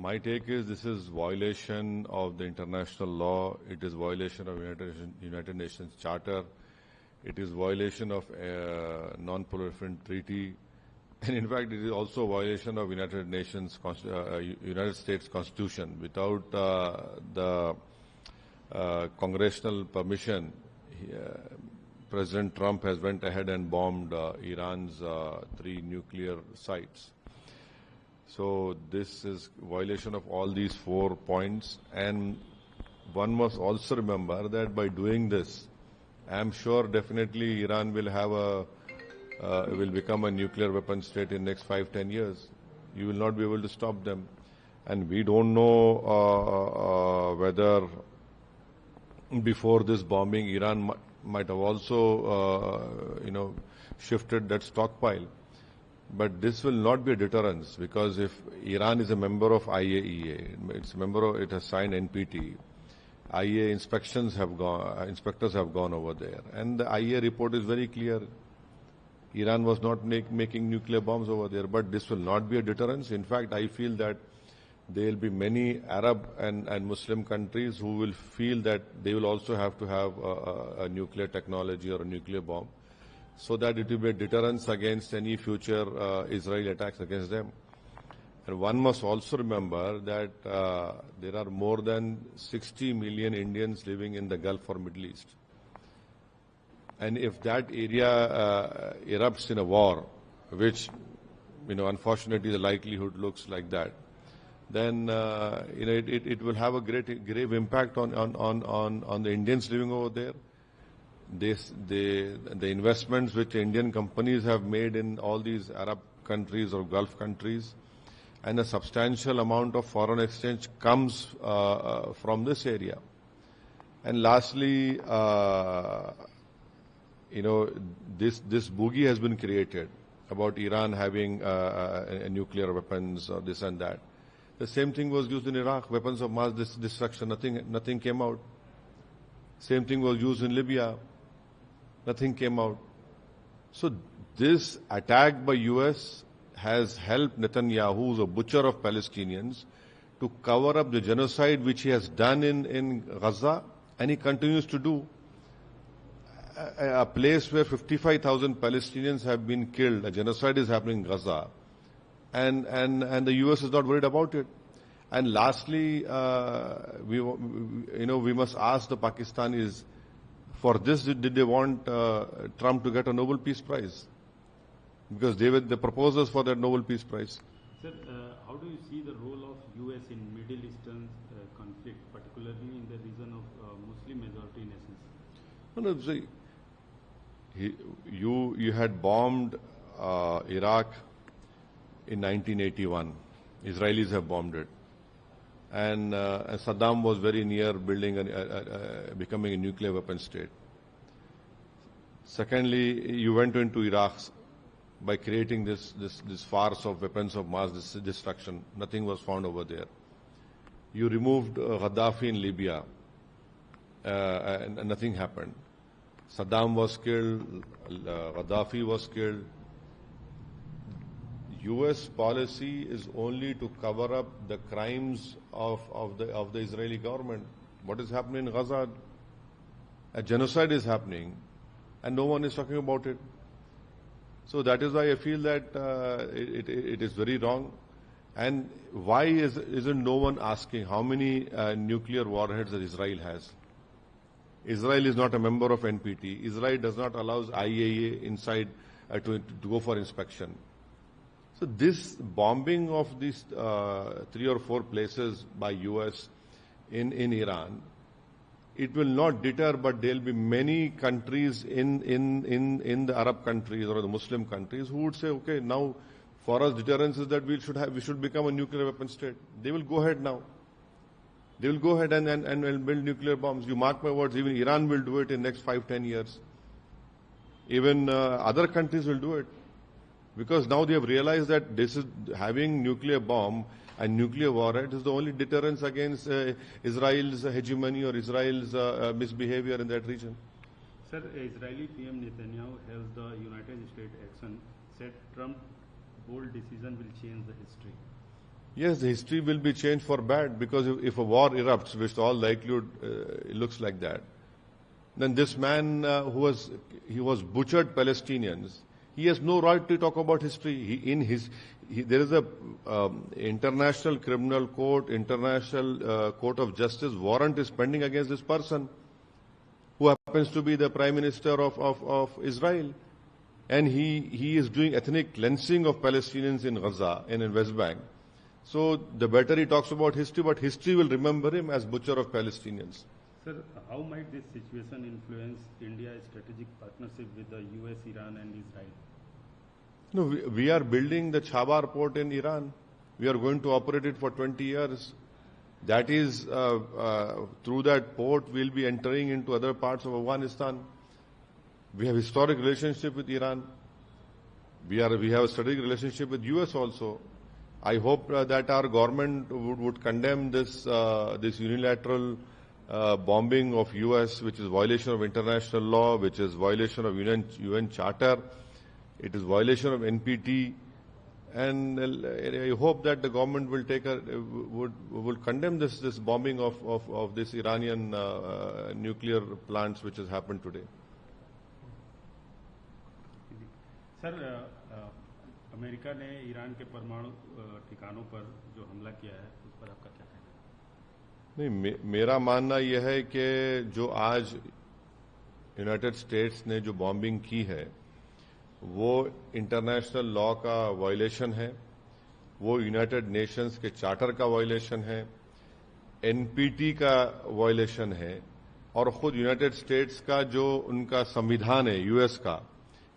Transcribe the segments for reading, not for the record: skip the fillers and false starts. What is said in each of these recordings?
My take is this is violation of the international law. It is violation of United Nations Charter. It is violation of non-proliferation treaty. And in fact, it is also a violation of United States Constitution. Without the congressional permission, President Trump has went ahead and bombed Iran's 3 nuclear sites. So this is violation of all these 4 points. And one must also remember that by doing this, I'm sure definitely Iran will have will become a nuclear weapon state in the next 5-10 years. You will not be able to stop them. And we don't know whether before this bombing, Iran might have also, shifted that stockpile. But this will not be a deterrence, because if Iran is a member of IAEA, it has signed NPT. IAEA inspectors have gone over there, and the IAEA report is very clear. Iran was not making nuclear bombs over there, but this will not be a deterrence. In fact, I feel that there will be many Arab and Muslim countries who will feel that they will also have to have a nuclear technology or a nuclear bomb, so that it will be a deterrence against any future Israeli attacks against them. And one must also remember that there are more than 60 million Indians living in the Gulf or Middle East. And if that area erupts in a war, which, unfortunately the likelihood looks like that, then it will have a grave impact on the Indians living over there. The investments which Indian companies have made in all these Arab countries or Gulf countries, and a substantial amount of foreign exchange comes from this area. And lastly, this boogie has been created about Iran having nuclear weapons or this and that. The same thing was used in Iraq, weapons of mass destruction. Nothing came out. Same thing was used in Libya. Nothing came out. So this attack by US has helped Netanyahu, who's a butcher of Palestinians, to cover up the genocide which he has done in Gaza, and he continues to do. A place where 55,000 Palestinians have been killed, a genocide is happening in Gaza, and the US is not worried about it. And lastly, we must ask the Pakistanis, for this did they want Trump to get a Nobel Peace Prize? Because they were the proposers for that Nobel Peace Prize. Sir, how do you see the role of US in Middle Eastern conflict, particularly in the region of Muslim majority nations? No, see, you had bombed Iraq in 1981. Israelis have bombed it. And Saddam was very near becoming a nuclear weapon state. Secondly, you went into Iraq by creating this farce of weapons of mass destruction. Nothing was found over there. You removed Gaddafi in Libya, and nothing happened. Saddam was killed, Gaddafi was killed. US policy is only to cover up the crimes of the Israeli government. What is happening in Gaza? A genocide is happening, and no one is talking about it. So that is why I feel that it is very wrong. And why isn't no one asking how many nuclear warheads that Israel has? Israel is not a member of NPT. Israel does not allow IAEA inside to go for inspection. So this bombing of these 3 or 4 places by US in Iran, it will not deter, but there will be many countries in the Arab countries or the Muslim countries who would say, okay, now for us deterrence is that we should become a nuclear weapon state. They will go ahead now. They will go ahead and build nuclear bombs. You mark my words, even Iran will do it in the next 5-10 years. Even other countries will do it. Because now they have realized that this is having nuclear bomb and nuclear warhead is the only deterrence against Israel's hegemony or Israel's misbehavior in that region. Sir, Israeli PM Netanyahu hails the United States action, said Trump's bold decision will change the history. Yes, the history will be changed for bad, because if a war erupts, which all likelihood looks like that, then this man he was butchered Palestinians. He has no right to talk about history. There is a international criminal court, international court of justice warrant is pending against this person, who happens to be the Prime Minister of Israel. And he is doing ethnic cleansing of Palestinians in Gaza and in West Bank. So the better he talks about history, but history will remember him as butcher of Palestinians. Sir, how might this situation influence India's strategic partnership with the US, Iran and Israel? No, we are building the Chabar port in Iran. We are going to operate it for 20 years. That is, through that port, we'll be entering into other parts of Afghanistan. We have historic relationship with Iran. We have a strategic relationship with US also. I hope that our government would condemn this unilateral bombing of US, which is violation of international law, which is violation of UN Charter. It is violation of NPT, and I hope that the government will will condemn this bombing of this Iranian nuclear plants which has happened today. Sir, America ने Iran के परमाणु ठिकानों पर जो हमला किया है उस पर आपका क्या कहना है? नहीं, मेरा मानना यह है कि जो आज यूनाइटेड स्टेट्स ने जो बॉम्बिंग की है वो इंटरनेशनल लॉ का वायलेशन है, वो यूनाइटेड नेशंस के चार्टर का वायलेशन है, एनपीटी का वायलेशन है, और खुद यूनाइटेड स्टेट्स का जो उनका संविधान है यूएस का,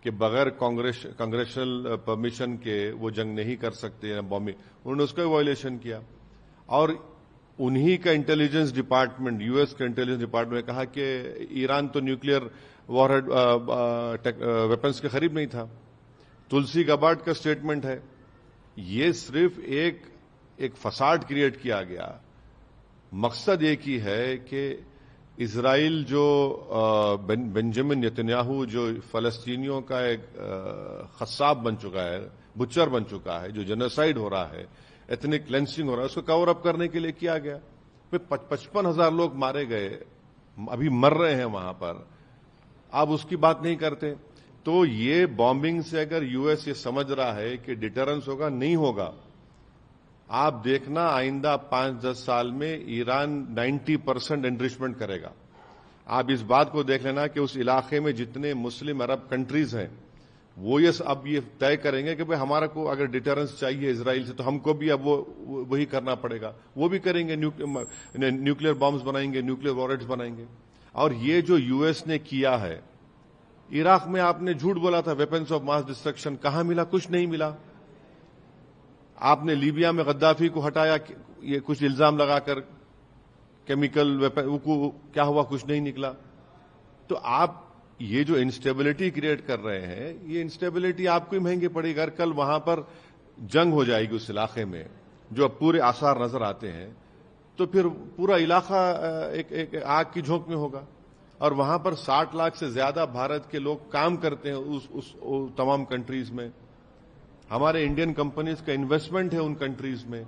कि बगैर कांग्रेशनल परमिशन के वो जंग नहीं कर सकते बॉम्बिंग, उन्होंने उसका वायलेशन किया. और उन्हीं का इंटेलिजेंस डिपार्टमेंट, यूएस का इंटेलिजेंस डिपार्टमेंट ने कहा कि ईरान तो न्यूक्लियर वॉरहेड वेपन्स के करीब नहीं था. तुलसी गबार्ड का स्टेटमेंट है. ये सिर्फ एक फसाड क्रिएट किया गया. मकसद एक ही है कि इजराइल जो बेंजामिन नेतन्याहू जो फलस्तीनियों का एक खसाब बन चुका है, बुच्चर बन चुका है, जो जेनोसाइड हो रहा है, एथनिक क्लेंसिंग हो रहा है, उसको कवर अप करने के लिए किया गया. 55,000 लोग मारे गए, अभी मर रहे हैं वहां पर. आप उसकी बात नहीं करते. तो ये बॉम्बिंग से अगर यूएस ये समझ रहा है कि डिटरेंस होगा, नहीं होगा. आप देखना आइंदा 5-10 साल में ईरान 90% एनरिचमेंट करेगा. आप इस बात को देख लेना कि उस इलाके में जितने मुस्लिम अरब कंट्रीज हैं वो अब ये तय करेंगे कि भाई हमारा को अगर डिटरेंस चाहिए इजराइल से तो हमको भी अब वो वही करना पड़ेगा. वो भी करेंगे, न्यूक्लियर बॉम्ब्स बनाएंगे, न्यूक्लियर वॉरेट्स बनाएंगे. और ये जो यूएस ने किया है, इराक में आपने झूठ बोला था वेपन्स ऑफ मास डिस्ट्रक्शन, कहां मिला? कुछ नहीं मिला. आपने लीबिया में गद्दाफी को हटाया, ये कुछ इल्जाम लगाकर केमिकल वेपन, क्या हुआ? कुछ नहीं निकला. तो आप ये जो इंस्टेबिलिटी क्रिएट कर रहे हैं, ये इंस्टेबिलिटी आपको ही महंगी पड़ेगी. अगर कल वहां पर जंग हो जाएगी उस इलाके में, जो अब पूरे आसार नजर आते हैं, तो फिर पूरा इलाका एक आग की झोंक में होगा. और वहां पर 60 लाख से ज्यादा भारत के लोग काम करते हैं उस तमाम कंट्रीज में. हमारे इंडियन कंपनीज का इन्वेस्टमेंट है उन कंट्रीज में.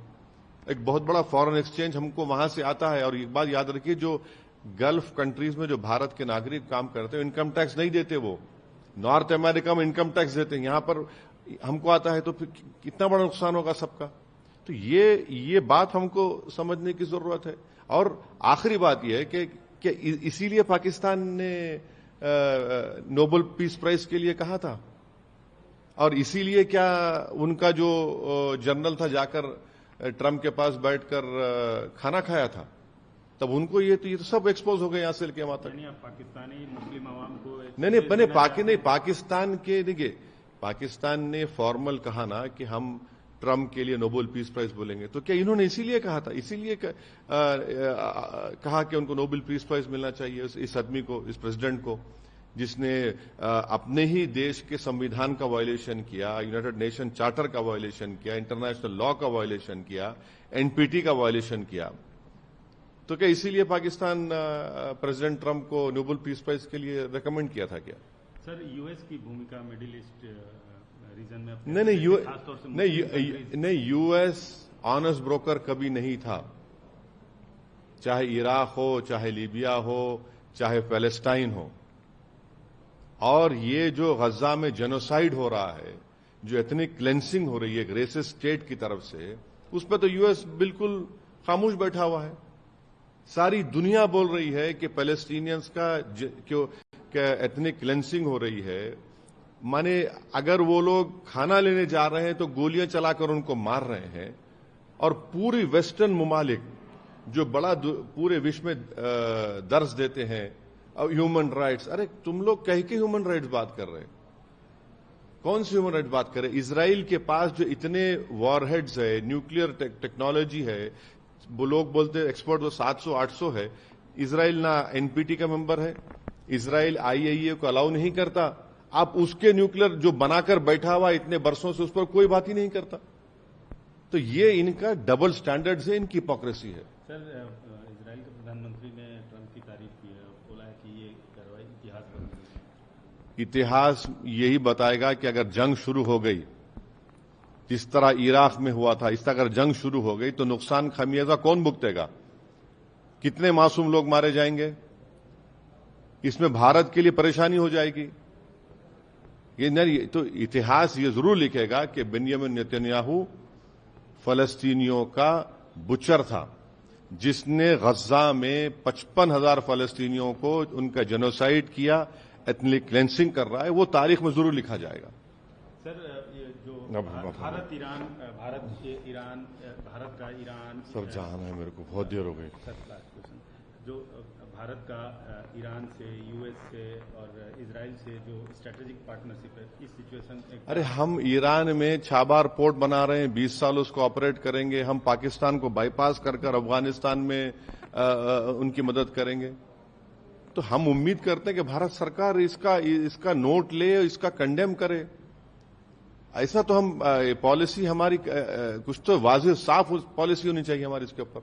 एक बहुत बड़ा फॉरेन एक्सचेंज हमको वहां से आता है. और एक बात याद रखिए, जो गल्फ कंट्रीज में जो भारत के नागरिक काम करते हैं, इनकम टैक्स नहीं देते. वो नॉर्थ अमेरिका में इनकम टैक्स देते हैं, यहां पर हमको आता है. तो फिर कितना बड़ा नुकसान होगा सबका. तो ये बात हमको समझने की जरूरत है. और आखिरी बात यह है कि इसीलिए पाकिस्तान ने नोबेल पीस प्राइज के लिए कहा था, और इसीलिए क्या उनका जो जनरल था जाकर ट्रंप के पास बैठकर खाना खाया था, तब उनको ये तो सब एक्सपोज हो गए यहां से लेके वहां तक. पाकिस्तानी मुस्लिम अवाम को नहीं, पाकिस्तान के देखिए, पाकिस्तान ने फॉर्मल कहा ना कि हम ट्रंप के लिए नोबेल पीस प्राइज बोलेंगे. तो क्या इन्होंने इसीलिए कहा था? इसीलिए कहा कि उनको नोबेल पीस प्राइज मिलना चाहिए इस आदमी को, इस प्रेसिडेंट को, जिसने अपने ही देश के संविधान का वायलेशन किया, यूनाइटेड नेशन चार्टर का वायलेशन किया, इंटरनेशनल लॉ का वायलेशन किया, एनपीटी का वायलेशन किया. तो क्या इसीलिए पाकिस्तान प्रेसिडेंट ट्रंप को नोबेल पीस प्राइज के लिए रेकमेंड किया था क्या? सर, यूएस की भूमिका मिडिल ईस्ट रीजन में नहीं, यूएस آنےسٹ بروکر کبھی نہیں تھا، چاہے عراق ہو، چاہے لیبیا ہو، چاہے فلسطین ہو. اور یہ جو غزہ میں جینوسائیڈ ہو رہا ہے، جو ایتھنک کلینسنگ ہو رہی ہے ایک ریسسٹ اسٹیٹ کی طرف سے، اس پہ تو یو ایس بالکل خاموش بیٹھا ہوا ہے. ساری دنیا بول رہی ہے کہ پیلسٹینینز کا ایتھنک کلینسنگ ہو رہی ہے. مانے اگر وہ لوگ کھانا لینے جا رہے ہیں تو گولیاں چلا کر ان کو مار رہے ہیں. اور پوری ویسٹرن ممالک جو بڑا پورے وشو میں درس دیتے ہیں ہیومن رائٹس، ارے تم لوگ کہہ کے ہیومن رائٹس بات کر رہے ہیں؟ کون سی ہیومن رائٹس بات کر رہے ہیں؟ اسرائیل کے پاس جو اتنے وار ہیڈز ہے، نیوکلیئر ٹیکنالوجی ہے، وہ لوگ بولتے ہیں ایکسپورٹ تو 700-800 ہے. اسرائیل نہ NPT کا ممبر ہے، اسرائیل IAEA کو الاؤ نہیں کرتا. آپ اس کے نیوکلیئر جو بنا کر بیٹھا ہوا اتنے برسوں سے، اس پر کوئی بات ہی نہیں کرتا. تو یہ ان کا ڈبل سٹینڈرڈ ہے، ان کی ہپوکریسی ہے. سر، اسرائیل کے پردھان منتری نے ٹرمپ کی تعریف کی ہے اور بولا ہے کہ یہ کارروائی اتہاس بن گئی. اتہاس یہی بتائے گا کہ اگر جنگ شروع ہو گئی، جس طرح عراق میں ہوا تھا، اس طرح اگر جنگ شروع ہو گئی تو نقصان خمیازہ کون بھگتے گا؟ کتنے معصوم لوگ مارے جائیں گے؟ اس میں بھارت کے لیے پریشانی ہو جائے گی. یہ نہیں تو اتہاس یہ ضرور لکھے گا کہ بنیامین نیتنیاہو فلسطینیوں کا بچر تھا، جس نے غزہ میں 55,000 فلسطینیوں کو ان کا جینوسائیڈ کیا، ایتھنک کلینسنگ کر رہا ہے. وہ تاریخ میں ضرور لکھا جائے گا. سر، یہ جو بھارت کا ایران سر جانا ہے میرے کو، بہت دیر ہو گئی. سر لاسٹ کوشچن، جو بھارت کا ایران سے، US سے اور اسرائیل سے جو اسٹریٹجک پارٹنرشپ ہے، اس سچویشن ارے ہم ایران میں چھابار پورٹ بنا رہے ہیں، 20 سال اس کو آپریٹ کریں گے. ہم پاکستان کو بائی پاس کر افغانستان میں ان کی مدد کریں گے. تو ہم امید کرتے ہیں کہ بھارت سرکار اس کا نوٹ لے، اس کا کنڈیم کرے. ایسا تو ہم پالیسی ہماری کچھ تو واضح صاف پالیسی ہونی چاہیے ہماری اس کے اوپر.